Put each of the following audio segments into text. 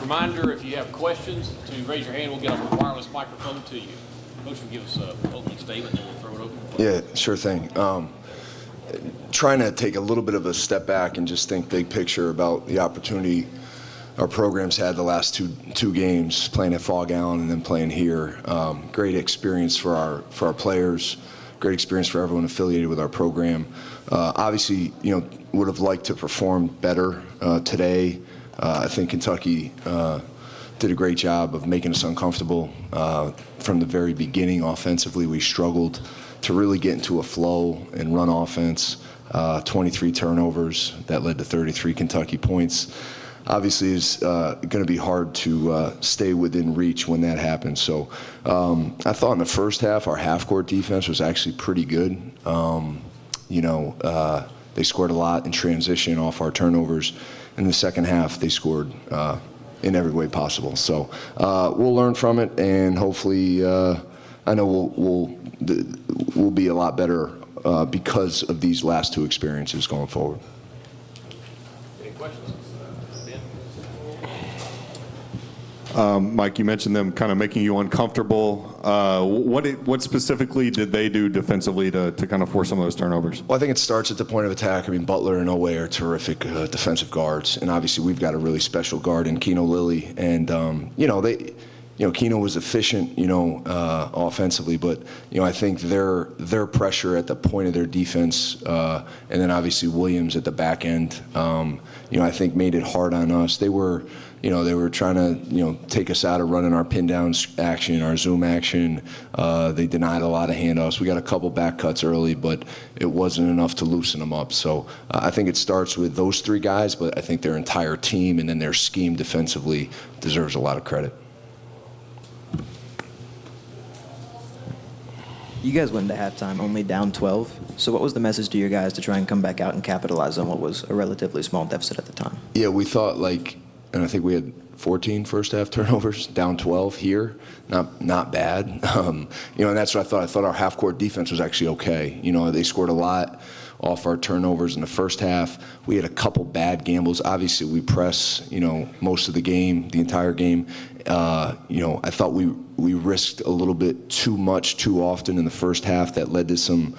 Reminder, if you have questions, to raise your hand, we'll get a wireless microphone to you. Coach will give us an opening statement, then we'll throw it open. Yeah, sure thing. Trying to take a little bit of a step back and just think big picture about the opportunity our program's had the last two games, playing at Fog Allen and then playing here. Great experience for our players. Great experience for everyone affiliated with our program. Obviously, would have liked to perform better today. I think Kentucky did a great job of making us uncomfortable from the very beginning. Offensively, we struggled to really get into a flow and run offense. 23 turnovers that led to 33 Kentucky points. Obviously, it's going to be hard to stay within reach when that happens. So I thought in the first half, our half-court defense was actually pretty good. They scored a lot in transition off our turnovers. In the second half, they scored in every way possible. So we'll learn from it, and hopefully, I know we'll be a lot better because of these last two experiences going forward. Any questions? Mike, you mentioned them kind of making you uncomfortable. What specifically did they do defensively to kind of force some of those turnovers? Well, I think it starts at the point of attack. I mean, Butler and Oweh are terrific defensive guards, and obviously we've got a really special guard in Keno Lilly. And Keno was efficient, offensively, but I think their pressure at the point of their defense, and then obviously Williams at the back end, I think made it hard on us. They were trying to, take us out of running our pin down action, our zoom action. They denied a lot of handoffs. We got a couple back cuts early, but it wasn't enough to loosen them up. So I think it starts with those three guys, but I think their entire team and then their scheme defensively deserves a lot of credit. You guys went into halftime only down 12. So what was the message to your guys to try and come back out and capitalize on what was a relatively small deficit at the time? Yeah, we thought and I think we had 14 first half turnovers, down 12 here. Not bad. And that's what I thought. I thought our half court defense was actually okay. They scored a lot off our turnovers in the first half. We had a couple bad gambles. Obviously, we press, most of the game, the entire game. I thought we risked a little bit too much too often in the first half. That led to some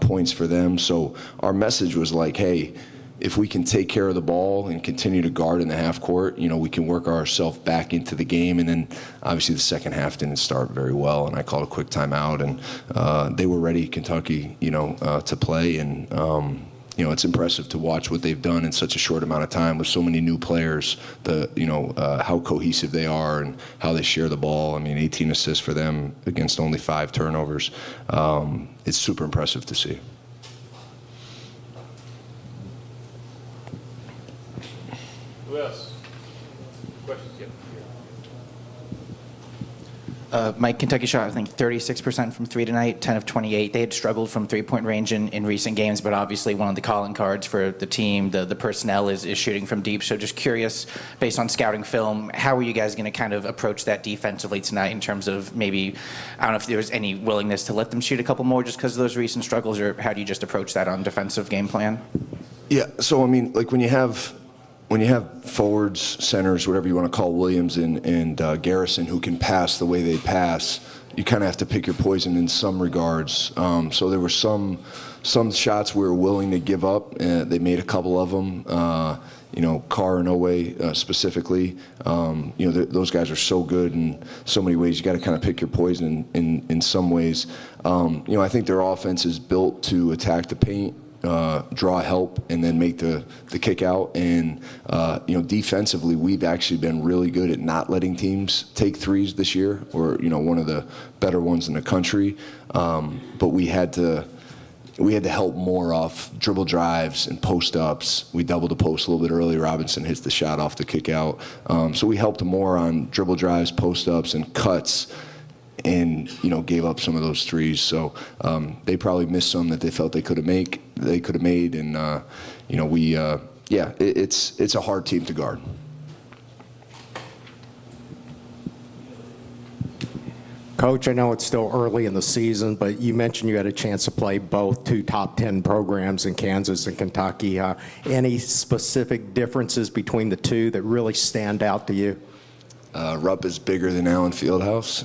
points for them. So our message was like, hey, if we can take care of the ball and continue to guard in the half court, we can work ourselves back into the game. And then obviously the second half didn't start very well, and I called a quick timeout, and they were ready, Kentucky, to play. And it's impressive to watch what they've done in such a short amount of time with so many new players. How cohesive they are and how they share the ball. I mean, 18 assists for them against only 5 turnovers. It's super impressive to see. Who else? Questions? Yep. Mike, Kentucky shot, I think, 36% from 3 tonight, 10 of 28. They had struggled from three-point range in recent games, but obviously one of the calling cards for the team, the personnel is shooting from deep. So just curious, based on scouting film, how are you guys going to kind of approach that defensively tonight in terms of maybe, I don't know if there was any willingness to let them shoot a couple more just because of those recent struggles, or how do you just approach that on defensive game plan? Yeah, so I mean, like when you have forwards, centers, whatever you want to call Williams and Garrison, who can pass the way they pass, you kind of have to pick your poison in some regards. So there were some shots we were willing to give up. They made a couple of them. Carr and Oweh specifically. Those guys are so good in so many ways. You got to kind of pick your poison in some ways. I think their offense is built to attack the paint, draw help, and then make the kick out. And defensively, we've actually been really good at not letting teams take threes this year. We're one of the better ones in the country. But we had to help more off dribble drives and post ups. We doubled the post a little bit early. Robinson hits the shot off the kick out. So we helped more on dribble drives, post ups, and cuts, and gave up some of those threes. So they probably missed some that they felt they could have made. And it's a hard team to guard. Coach, I know it's still early in the season, but you mentioned you had a chance to play both two top 10 programs in Kansas and Kentucky. Any specific differences between the two that really stand out to you? Rupp is bigger than Allen Fieldhouse.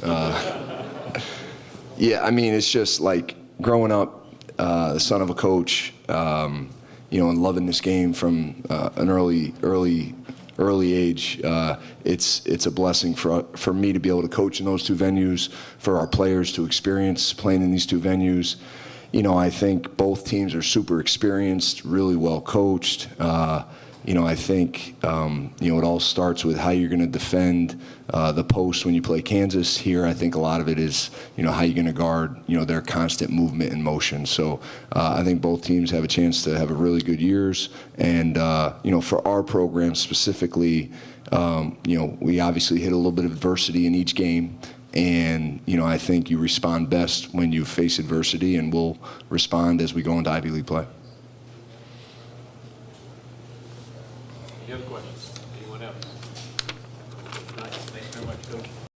Yeah, I mean, it's just like growing up, the son of a coach, you know, and loving this game from an early age. It's a blessing for me to be able to coach in those two venues, for our players to experience playing in these two venues. You know, I think both teams are super experienced, really well coached. You know, I think, you know, it all starts with how you're going to defend the post when you play Kansas. Here, I think a lot of it is, you know, how you're going to guard, you know, their constant movement and motion. So I think both teams have a chance to have a really good years. And, you know, for our program specifically, you know, we obviously hit a little bit of adversity in each game. And, you know, I think you respond best when you face adversity, and we'll respond as we go into Ivy League play.